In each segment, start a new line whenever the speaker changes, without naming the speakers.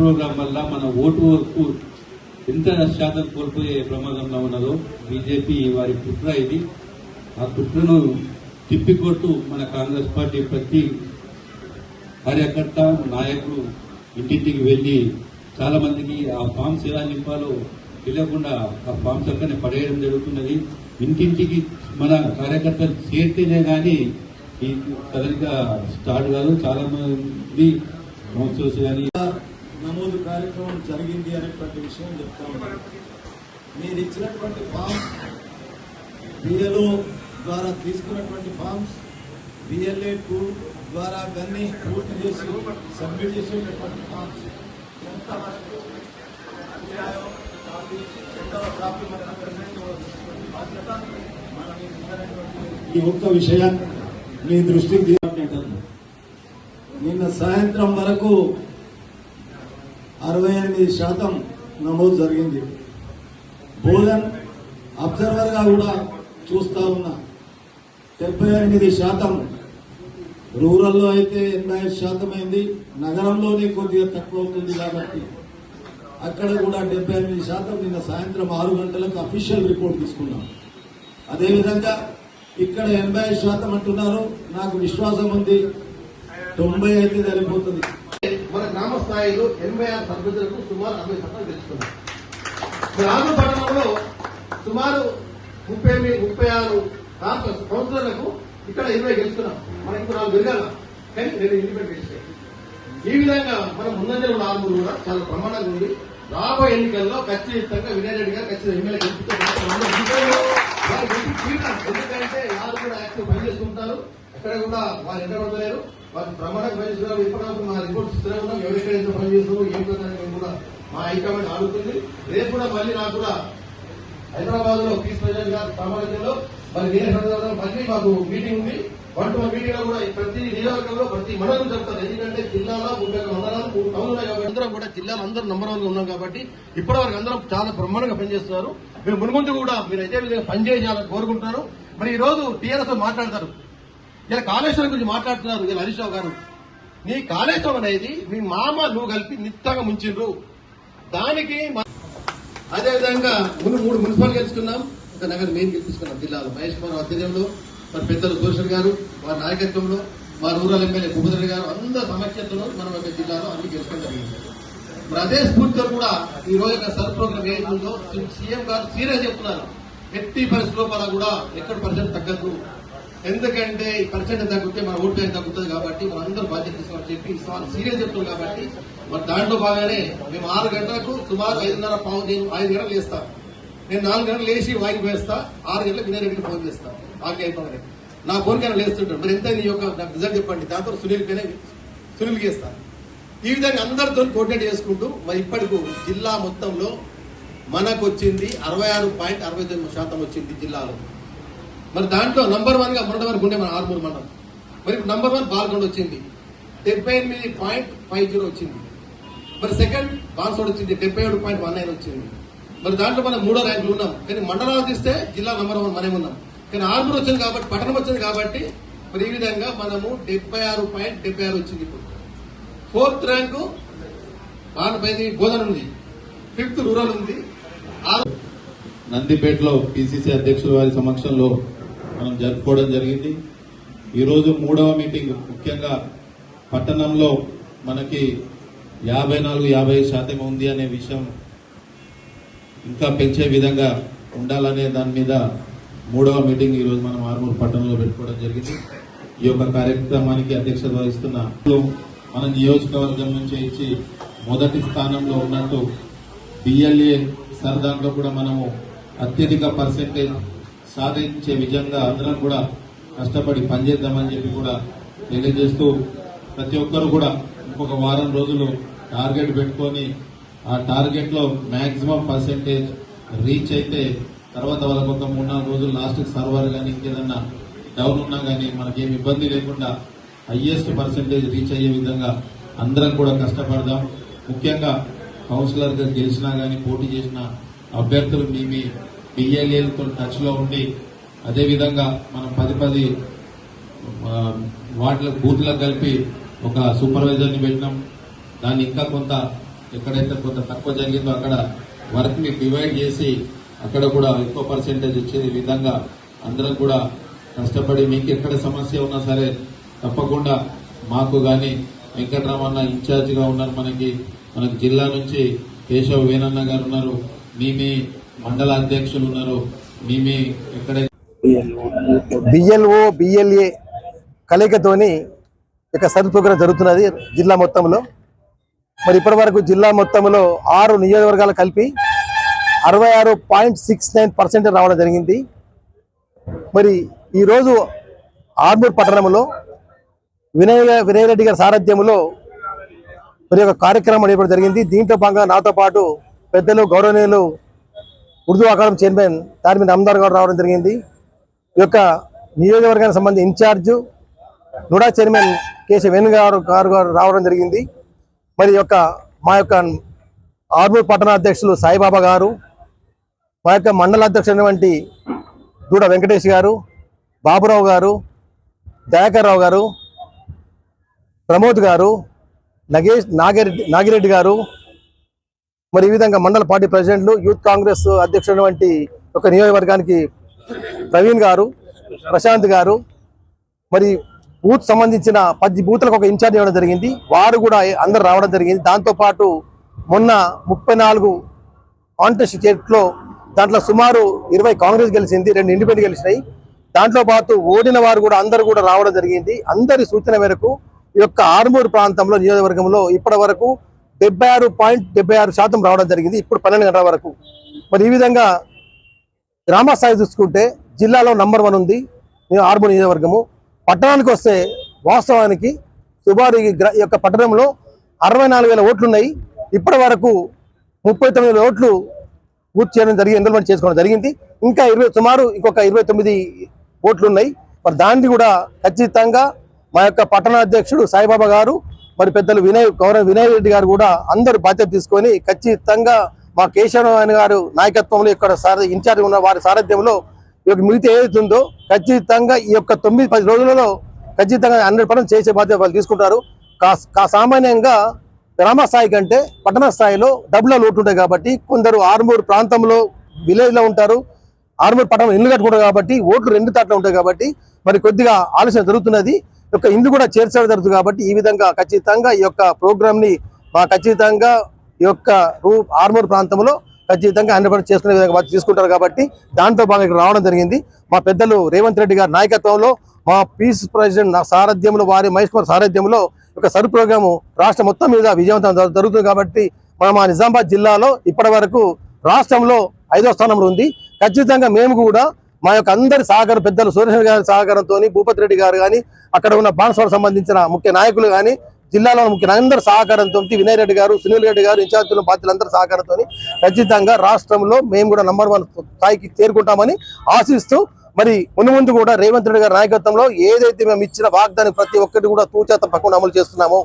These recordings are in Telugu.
ప్రోగ్రాం వల్ల మన ఓటు వరకు ఎంత శాతం కోల్పోయే ప్రమాదంలో ఉన్నదో బీజేపీ వారి కుట్ర ఇది. ఆ కుట్రను తిప్పికొట్టు మన కాంగ్రెస్ పార్టీ ప్రతి కార్యకర్త నాయకులు ఇంటింటికి వెళ్లి చాలా మందికి ఆ ఫామ్స్ ఎలా నింపాలో తెలియకుండా ఆ ఫామ్స్ అక్కడనే పడేయడం జరుగుతున్నది. ఇంటింటికి మన కార్యకర్తలు చేరితేనే కానీ ఈ సరిగ్గా స్టార్ట్ కాదు. చాలా మంది కౌన్సిలర్స్ కానీ
నమోదు కార్యక్రమం జరిగింది అనేటువంటి విషయం చెప్తా ఉన్నారు. మీరు ఇచ్చినటువంటి ఫామ్స్ బిఎల్ఓ ద్వారా తీసుకున్నటువంటి ఫామ్స్ బిఎల్ఏ 2 ద్వారా దాన్ని పూర్తి చేసి సబ్మిట్ చేసేటటువంటి ఫామ్స్ ఎంతవరకు అందిరాయో ఈ ఒక్క విషయాన్ని మీ దృష్టికి తీసుకుంటాను. నిన్న సాయంత్రం వరకు 68% నమోదు జరిగింది. బోధన్ అబ్జర్వర్ గా కూడా చూస్తా ఉన్నా 78%. రూరల్లో అయితే 85% అయింది. నగరంలోనే కొద్దిగా తక్కువ అవుతుంది కాబట్టి అక్కడ కూడా 78% నిన్న సాయంత్రం 6 గంటలకు అఫీషియల్ రిపోర్ట్ తీసుకున్నాం. అదేవిధంగా ఇక్కడ 80% అంటున్నారు. నాకు విశ్వాసం ఉంది 90 అయితే సరిపోతుంది.
మన గ్రామ స్థాయిలో 86 సర్పంచులకు సుమారు 60% తెలుసుకున్నాం. ఆంధ్ర పట్టణంలో సుమారు 36 కౌన్సిలర్లకు ఇక్కడ 20 గెలుస్తున్నాం. మనం ఇంకో 4 పెరగాల, కానీ 2 ఇండిపెండెంట్ గెలిచాయి. ఈ విధంగా మనం ముందంజలో ఉన్న ఆర్మూరు కూడా చాలా ప్రమాణంగా ఉంది. రాబోయే ఎన్నికల్లో ఖచ్చితంగా వినయ్ రెడ్డి గారు ఖచ్చితంగా ఎమ్మెల్యే ఎందుకంటే వారు కూడా యాక్టివ్ పనిచేస్తుంటారు. ఎక్కడ కూడా వారు ఎండబడలేరు. వారు ప్రమాణంగా పనిచేస్తున్నారు. ఇప్పటివరకు మా రిపోర్ట్స్ ఇస్తూనే ఉన్నాం. ఎవరెక్కడైతే పనిచేస్తున్నారో ఏం ప్రధాని మేము కూడా మా హైకమాండ్ ఆడుతుంది. రేపు కూడా మళ్ళీ నాకు కూడా హైదరాబాద్ లో పీస్ ప్రెసిడెంట్ గారు సమావేశంలో మరి మళ్ళీ మాకు మీటింగ్ ఉంది. 1-1 మీటింగ్ లో కూడా ప్రతి నియోజకవర్గంలో ప్రతి మండలం జరుగుతుంది. ఎందుకంటే జిల్లాలో 30 మండలాలు 3 టౌన్లు ఉన్నాయి కాబట్టి అందరం కూడా జిల్లాలో అందరూ నంబర్ 1 గా ఉన్నాం కాబట్టి ఇప్పటి వరకు అందరం చాలా బ్రహ్మాండంగా పనిచేస్తున్నారు. మీరు మున్ముందు కూడా మీరు అయితే విధంగా పనిచేయాలని కోరుకుంటున్నాను. మరి ఈ రోజు టీఆర్ఎస్ మాట్లాడతారు. ఇలా కాళేశ్వరం గురించి మాట్లాడుతున్నారు. ఇలా హరీష్ రావు గారు, నీ కాళేశ్వరం అనేది మీ మామ నువ్వు కలిపి నిత్తంగా ముంచిండ్రు. దానికి అదేవిధంగా 3 మున్సిపల్ గెలుచుకున్నాం. ఒక నగర్ మెయిన్ గెలిపించుకున్నాం జిల్లాలో. మహేష్ కుమార్ ఆధ్వర్యంలో మరి పెద్దలు సురేశ్వర్ గారు వారి నాయకత్వంలో మా రూరల్ ఎమ్మెల్యే భూపతి గారు అందరి సమక్షంలో మనం ఒక జిల్లాలో అన్ని గెలుచుకోవడం జరిగింది. మరి అదే స్ఫూర్తితో కూడా ఈ రోజు సర్ ప్రోగ్రామ్ ఏదో సీఎం గారు సీరియస్ చెప్తున్నారు. ఎట్టి పరిస్థితి లోపల కూడా ఎక్కడ పర్సెంట్ తగ్గదు. ఎందుకంటే ఈ పర్సెంట్ తగ్గితే మన ఓటు బ్యాంక్ తగ్గుతుంది కాబట్టి మనం అందరూ బాధ్యత తీసుకోవాలని చెప్పి సీరియస్ చెప్తున్నారు. కాబట్టి మరి దాంట్లో బాగానే మేము 6 గంటలకు సుమారు 5:30 నేను 5 గంటలకు లేస్తాను. నేను 4 గంటలు లేచి వాయికి వేస్తా. 6 గంటలకు వినయ్ రెడ్డికి ఫోన్ చేస్తాను. అయిపోయి నా ఫోన్కైనా లేస్తుంటాడు. మరి ఎంత నీ యొక్క నాకు రిజల్ట్ చెప్పండి. దాంతో సునీల్కి ఇస్తాను. ఈ విధంగా అందరితో కోఆర్డినేట్ చేసుకుంటూ మరి ఇప్పటికు జిల్లా మొత్తంలో మనకు వచ్చింది 66.69% వచ్చింది జిల్లాలో. మరి దాంట్లో నంబర్ 1 గా మొన్నటి వరకు ఉండే మన ఆర్మూరు మండలం. మరి నంబర్ 1 పాల్గొండ వచ్చింది 78.50 వచ్చింది. మరి సెకండ్ బాన్సోడ్ వచ్చింది 77.19 వచ్చింది. మరి దాంట్లో మనం 3వ ర్యాంకులు ఉన్నాం. కానీ మండలాలు తీస్తే జిల్లా నంబర్ 1 మనమే ఉన్నాం. కానీ ఆర్మూరు వచ్చింది కాబట్టి పట్టణం వచ్చింది కాబట్టి మరి ఈ విధంగా మనము 76.76 వచ్చింది. ఇప్పుడు 4th ర్యాంకు బోధన ఉంది. 5th రూరల్ ఉంది.
నందిపేటలో పిసిసి అధ్యక్షుల వారి సమక్షంలో మనం జరుపుకోవడం జరిగింది. ఈరోజు 3వ మీటింగ్. ముఖ్యంగా పట్టణంలో మనకి 54-50% ఉంది అనే విషయం ఇంకా పెంచే విధంగా ఉండాలనే దాని మీద 3వ మీటింగ్ ఈరోజు మనం ఆర్మూరు పట్టణంలో పెట్టుకోవడం జరిగింది. ఈ యొక్క కార్యక్రమానికి అధ్యక్షత వహిస్తున్న మన నియోజకవర్గం నుంచి ఇచ్చి మొదటి స్థానంలో ఉన్నట్టు బిఎల్ఏ దాంట్లో కూడా మనము అత్యధిక పర్సెంటేజ్ సాధించే విధంగా అందరం కూడా కష్టపడి పనిచేద్దామని చెప్పి కూడా తెలియజేస్తూ ప్రతి ఒక్కరు కూడా ఇంకొక వారం రోజులు టార్గెట్ పెట్టుకొని ఆ టార్గెట్ లో మాక్సిమం పర్సెంటేజ్ రీచ్ అయితే తర్వాత వాళ్ళకు ఒక 3-4 రోజులు లాస్ట్ సర్వర్ కానీ ఇంకేదన్నా డౌన్ ఉన్నా కానీ మనకేం ఇబ్బంది లేకుండా హైయెస్ట్ పర్సెంటేజ్ రీచ్ అయ్యే విధంగా అందరం కూడా కష్టపడదాం. ముఖ్యంగా కౌన్సిలర్ గా గెలిచినా కానీ పోటీ చేసిన అభ్యర్థులు మీ బిఎల్ఏలతో టచ్ లో ఉండి అదేవిధంగా మనం 10 వార్డుల బూత్లకు కలిపి ఒక సూపర్వైజర్ ని పెట్టినాం. దాన్ని ఇంకా కొంత ఎక్కడైతే కొంత తక్కువ జరిగిందో అక్కడ వర్క్ ని డివైడ్ చేసి అక్కడ కూడా ఎక్కువ పర్సెంటేజ్ వచ్చే విధంగా అందరం కూడా కష్టపడి మీకు ఎక్కడ సమస్య ఉన్నా సరే తప్పకుండా మాకు గాని వెంకటరామన్న ఇన్ఛార్జ్ గా ఉన్నారు. మనకి జిల్లా నుంచి కేశవ్ వేణన్న గారు ఉన్నారు, మీ మండల అధ్యక్షులు ఉన్నారు, మీ ఎక్కడైతే
బిఎల్ఓ బిఎల్ఏ కలయికతోని ఇక సర్వీస్ ప్రోగ్రాం జరుగుతున్నది జిల్లా మొత్తంలో. మరి ఇప్పటి వరకు జిల్లా మొత్తంలో 6 నియోజకవర్గాలు కలిపి 66.69% రావడం జరిగింది. మరి ఈరోజు ఆర్మూర్ పట్టణంలో వినయ్ రెడ్డి గారి సారథ్యంలో మరి ఒక కార్యక్రమం నిర్వహించడం జరిగింది. దీంట్లో భాగంగా నాతో పాటు పెద్దలు గౌరవనీయులు ఉర్దూ అకాడమీ చైర్మన్ తారిమి నమ్దార్ గారు రావడం జరిగింది. ఈ యొక్క నియోజకవర్గానికి సంబంధించి in charge NUDA chairman Keshav Venu గారు రావడం జరిగింది. మరి మా యొక్క ఆర్మూర్ పట్టణ అధ్యక్షులు సాయిబాబా గారు, మా యొక్క మండల అధ్యక్షుడైనటువంటి దూడ వెంకటేష్ గారు, బాబురావు గారు, దయాకర్ రావు గారు, ప్రమోద్ గారు, నాగిరెడ్డి గారు, మరి ఈ విధంగా మండల పార్టీ ప్రెసిడెంట్లు, యూత్ కాంగ్రెస్ అధ్యక్షుడైనటువంటి ఒక నియోజకవర్గానికి ప్రవీణ్ గారు, ప్రశాంత్ గారు, మరి బూత్ సంబంధించిన 10 బూత్లకు ఒక ఇన్ఛార్జ్ ఇవ్వడం జరిగింది. వారు కూడా అందరు రావడం జరిగింది. దాంతోపాటు మొన్న 34 కాంటెస్ట్ స్టేట్లో దాంట్లో సుమారు 20 కాంగ్రెస్ గెలిచింది, 2 ఇండిపెండెంట్ గెలిచినాయి. దాంట్లో పాటు ఓడిన వారు కూడా అందరూ కూడా రావడం జరిగింది. అందరి సూచన మేరకు ఈ యొక్క ఆర్మూరు ప్రాంతంలో నియోజకవర్గంలో ఇప్పటి వరకు 76.76% రావడం జరిగింది. ఇప్పుడు 12 గంటల వరకు. మరి ఈ విధంగా గ్రామ స్థాయి చూసుకుంటే జిల్లాలో నంబర్ 1 ఉంది ఆర్మూరు నియోజకవర్గము. పట్టణానికి వస్తే వాస్తవానికి సుమారు ఈ యొక్క పట్టణంలో 64,000 ఓట్లు ఉన్నాయి. ఇప్పటి వరకు 39,000 ఓట్లు బూత్ చేయడం జరిగింది, ఎన్రోల్మెంట్ చేసుకోవడం జరిగింది. ఇంకా సుమారు ఇంకొక 29 ఓట్లు ఉన్నాయి. మరి దాన్ని కూడా ఖచ్చితంగా మా యొక్క పట్టణ అధ్యక్షుడు సాయిబాబా గారు, మరి పెద్దలు వినయ్ రెడ్డి గారు కూడా అందరూ బాధ్యత తీసుకొని ఖచ్చితంగా మా కేశవ గారు నాయకత్వంలో ఇక్కడ ఇన్ఛార్జ్ ఉన్న వారి సారథ్యంలో ఈ యొక్క మిగతా ఏదైతుందో ఖచ్చితంగా ఈ యొక్క 9-10 రోజులలో ఖచ్చితంగా 100% చేసే బాధ్యత వాళ్ళు తీసుకుంటారు. సామాన్యంగా గ్రామ స్థాయి కంటే పట్టణ స్థాయిలో డబ్బుల లోటు ఉంటాయి కాబట్టి కొందరు ఆర్మూరు ప్రాంతంలో విలేజ్ లో ఉంటారు, ఆర్మూరు పట్టణం ఇల్లు కట్టుకుంటారు కాబట్టి ఓట్లు 2 తాట్ల ఉంటాయి కాబట్టి మరి కొద్దిగా ఆలోచన జరుగుతున్నది. యొక్క ఇల్లు కూడా చేర్చడం జరుగుతుంది కాబట్టి ఈ విధంగా ఖచ్చితంగా ఈ యొక్క ప్రోగ్రామ్ ని ఖచ్చితంగా ఈ యొక్క ఆర్మూరు ప్రాంతంలో ఖచ్చితంగా 100% చేసుకునే విధంగా తీసుకుంటారు కాబట్టి దాంట్లో భాగంగా ఇక్కడ రావడం జరిగింది. మా పెద్దలు రేవంత్ రెడ్డి గారి నాయకత్వంలో, మా పీస్ ప్రెసిడెంట్ సారథ్యంలో, వారి మహేష్ కుమార్ సారథ్యంలో ఒక సరు ప్రోగ్రాము రాష్ట్రం మొత్తం మీద విజయవంతం జరుగుతుంది కాబట్టి మా నిజామాబాద్ జిల్లాలో ఇప్పటి వరకు రాష్ట్రంలో 5వ స్థానంలో ఉంది. ఖచ్చితంగా మేము కూడా మా యొక్క అందరి సహకారం, పెద్దలు సురేష్ గారి సహకారంతో, భూపతి రెడ్డి గారు కానీ, అక్కడ ఉన్న బాన్స్వాడకు సంబంధించిన ముఖ్య నాయకులు కానీ, జిల్లాలో ముఖ్య అందరి సహకారంతో, వినయ్ రెడ్డి గారు, సునీల్ రెడ్డి గారు, ఇన్ఛార్జీల పార్టీలందరి సహకారంతో ఖచ్చితంగా రాష్ట్రంలో మేము కూడా నంబర్ 1 స్థాయికి చేరుకుంటామని ఆశిస్తూ, మరి ముందు కూడా రేవంత్ రెడ్డి గారి నాయకత్వంలో ఏదైతే మేము ఇచ్చిన వాగ్దానం ప్రతి ఒక్కటి కూడా తూచా తప్పకుండా అమలు చేస్తున్నామో.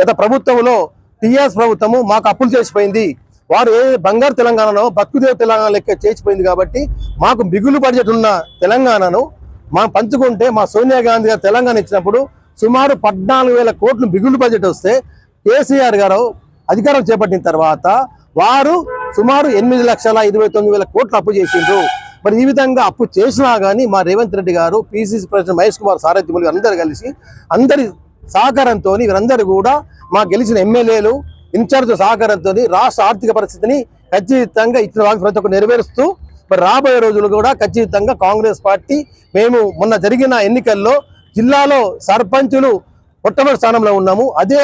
గత ప్రభుత్వంలో టీఆర్ఎస్ ప్రభుత్వము మాకు అప్పులు చేసిపోయింది, వారు ఏ బంగారు తెలంగాణలో బతుకుదేవ తెలంగాణ లెక్క చేసిపోయింది కాబట్టి మాకు మిగులు బడ్జెట్ ఉన్న తెలంగాణను మనం పంచుకుంటే, మా సోనియా గాంధీ గారు తెలంగాణ ఇచ్చినప్పుడు సుమారు 14,000 కోట్లు మిగులు బడ్జెట్ వస్తే కేసీఆర్ గారు అధికారం చేపట్టిన తర్వాత వారు సుమారు 8,29,000 కోట్లు అప్పు చేసిండ్రు. మరి ఈ విధంగా అప్పు చేసినా కానీ మా రేవంత్ రెడ్డి గారు, పిసిసి ప్రెసిడెంట్ మహేష్ కుమార్ సారథ్యములు అందరూ కలిసి అందరి సహకారంతో వీరందరూ కూడా మా గెలిచిన ఎమ్మెల్యేలు ఇన్ఛార్జ్ సహకారంతో రాష్ట్ర ఆర్థిక పరిస్థితిని ఖచ్చితంగా ఇచ్చిన వాగ్దానం ప్రతి ఒక్కరు నెరవేరుస్తూ మరి రాబోయే రోజులు కూడా ఖచ్చితంగా కాంగ్రెస్ పార్టీ మేము మొన్న జరిగిన ఎన్నికల్లో జిల్లాలో సర్పంచులు మొట్టమొదటి స్థానంలో ఉన్నాము. అదే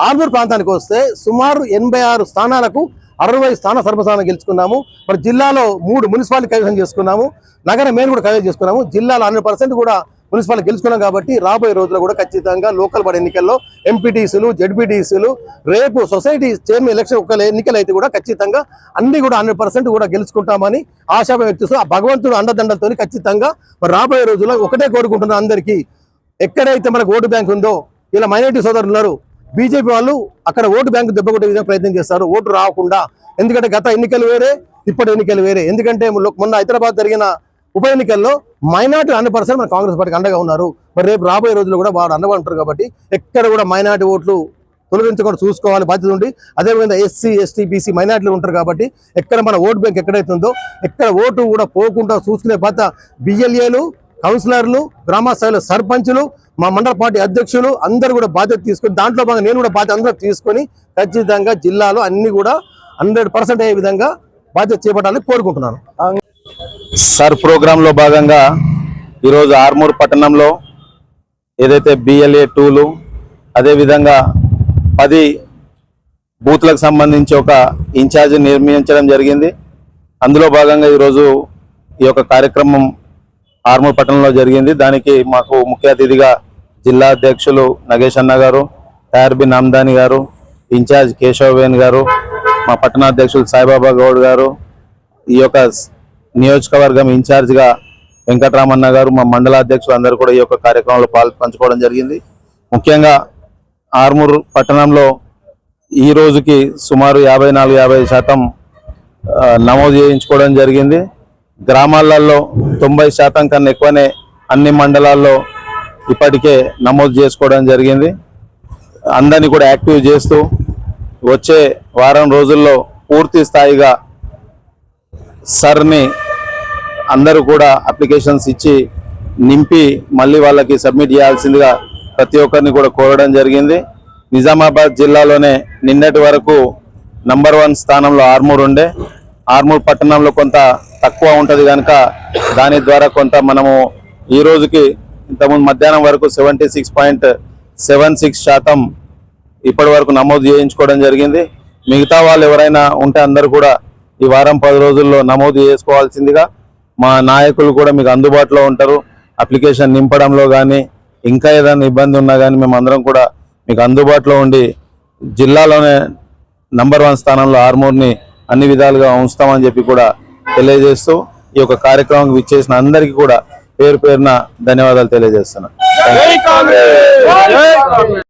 ఆర్మూరు ప్రాంతానికి వస్తే సుమారు 86 స్థానాలకు 60 స్థాన సర్పస్థానం గెలుచుకున్నాము. మరి జిల్లాలో 3 మున్సిపాలిటీ కైవసం చేసుకున్నాము, నగర మేయర్ కూడా కైవసం చేసుకున్నాము. జిల్లాలో 100% కూడా మున్సిపాలిటీ గెలుచుకున్నాం కాబట్టి రాబోయే రోజుల్లో కూడా ఖచ్చితంగా లోకల్ బాడీ ఎన్నికల్లో ఎంపీటీసీలు, జెడ్పీటీసీలు, రేపు సొసైటీ చైర్మన్ ఎలక్షన్ ఒక ఎన్నికలు అయితే కూడా ఖచ్చితంగా అన్ని కూడా 100% కూడా గెలుచుకుంటామని ఆశాభావం వ్యక్తిస్తూ ఆ భగవంతుడు అండదండలతో ఖచ్చితంగా మరి రాబోయే రోజుల్లో ఒకటే కోరుకుంటున్నాం అందరికీ, ఎక్కడైతే మనకు ఓటు బ్యాంక్ ఉందో ఇలా మైనారిటీ సోదరులు ఉన్నారు, బీజేపీ వాళ్ళు అక్కడ ఓటు బ్యాంకు దెబ్బకొట్టే విధంగా ప్రయత్నం చేస్తారు, ఓటు రాకుండా. ఎందుకంటే గత ఎన్నికలు వేరే, ఇప్పటి ఎన్నికలు వేరే. ఎందుకంటే మొన్న హైదరాబాద్ జరిగిన ఉప ఎన్నికల్లో మైనార్టీ 100% మన కాంగ్రెస్ పార్టీకి అండగా ఉన్నారు. మరి రేపు రాబోయే రోజుల్లో కూడా వాడు అండగా ఉంటారు కాబట్టి ఎక్కడ కూడా మైనార్టీ ఓట్లు తొలగించకుండా చూసుకోవాలి బాధ్యత ఉంది. అదేవిధంగా ఎస్సీ ఎస్టీ బీసీ మైనార్టీలు ఉంటారు కాబట్టి ఎక్కడ మన ఓటు బ్యాంక్ ఎక్కడైతే ఉందో ఎక్కడ ఓటు కూడా పోకుండా చూసుకునే బాధ్యత బిఎల్ఏలు, కౌన్సిలర్లు, గ్రామ స్థాయిలో సర్పంచులు, మా మండల పార్టీ అధ్యక్షులు అందరూ కూడా బాధ్యత తీసుకొని దాంట్లో భాగంగా నేను కూడా బాధ్యత అందరూ తీసుకొని ఖచ్చితంగా జిల్లాలో అన్ని కూడా 100% అయ్యే విధంగా బాధ్యత చేపట్టాలని కోరుకుంటున్నాను.
సర్ ప్రోగ్రాంలో భాగంగా ఈరోజు ఆర్మూర్ పట్టణంలో ఏదైతే బిఎల్ఏ 2లు అదేవిధంగా 10 బూత్లకు సంబంధించి ఒక ఇన్ఛార్జ్ నిర్మించడం జరిగింది. అందులో భాగంగా ఈరోజు ఈ యొక్క కార్యక్రమం ఆర్మూర్ పట్టణంలో జరిగింది. దానికి మాకు ముఖ్య అతిథిగా జిల్లా అధ్యక్షులు నగేష్ అన్న గారు, ఆర్బి నామ్దాని గారు, ఇన్ఛార్జ్ కేశవవేణ్ గారు, మా పట్టణాధ్యక్షులు సాయిబాబా గౌడ్ గారు, ఈ యొక్క నియోజకవర్గం ఇన్ఛార్జ్గా వెంకటరామన్న గారు, మా మండలాధ్యక్షులు అందరూ కూడా ఈ యొక్క కార్యక్రమంలో పంచుకోవడం జరిగింది. ముఖ్యంగా ఆర్మూర్ పట్టణంలో ఈ రోజుకి సుమారు 54-55% నమోదు చేయించుకోవడం జరిగింది. గ్రామాలలో 90% కన్నా ఎక్కువనే అన్ని మండలాల్లో ఇప్పటికే నమోదు చేసుకోవడం జరిగింది. అందరినీ కూడా యాక్టివ్ చేస్తూ వచ్చే వారం రోజుల్లో పూర్తి స్థాయిగా సర్ని అందరూ కూడా అప్లికేషన్స్ ఇచ్చి నింపి మళ్ళీ వాళ్ళకి సబ్మిట్ చేయాల్సిందిగా ప్రతి ఒక్కరిని కూడా కోరడం జరిగింది. నిజామాబాద్ జిల్లాలోనే నిన్నటి వరకు నంబర్ 1 స్థానంలో ఆర్మూర్ ఉండే. ఆర్మూర్ పట్టణంలో కొంత తక్కువ ఉంటుంది కనుక దాని ద్వారా కొంత మనము ఈ రోజుకి ఇంతకుముందు మధ్యాహ్నం వరకు 76.76% ఇప్పటి వరకు నమోదు చేయించుకోవడం జరిగింది. మిగతా వాళ్ళు ఎవరైనా ఉంటే అందరూ కూడా ఈ వారం 10 రోజుల్లో నమోదు చేసుకోవాల్సిందిగా మా నాయకులు కూడా మీకు అందుబాటులో ఉంటారు. అప్లికేషన్ నింపడంలో కానీ ఇంకా ఏదైనా ఇబ్బంది ఉన్నా కానీ మేము అందరం కూడా మీకు అందుబాటులో ఉండి జిల్లాలోనే నంబర్ 1 స్థానంలో ఆర్మూర్ని అన్ని విధాలుగా ఉంచుతామని చెప్పి కూడా తెలియజేస్తూ ఈ యొక్క కార్యక్రమం విచ్చేసిన అందరికీ కూడా పేరు పేరున ధన్యవాదాలు తెలియజేస్తున్నాను.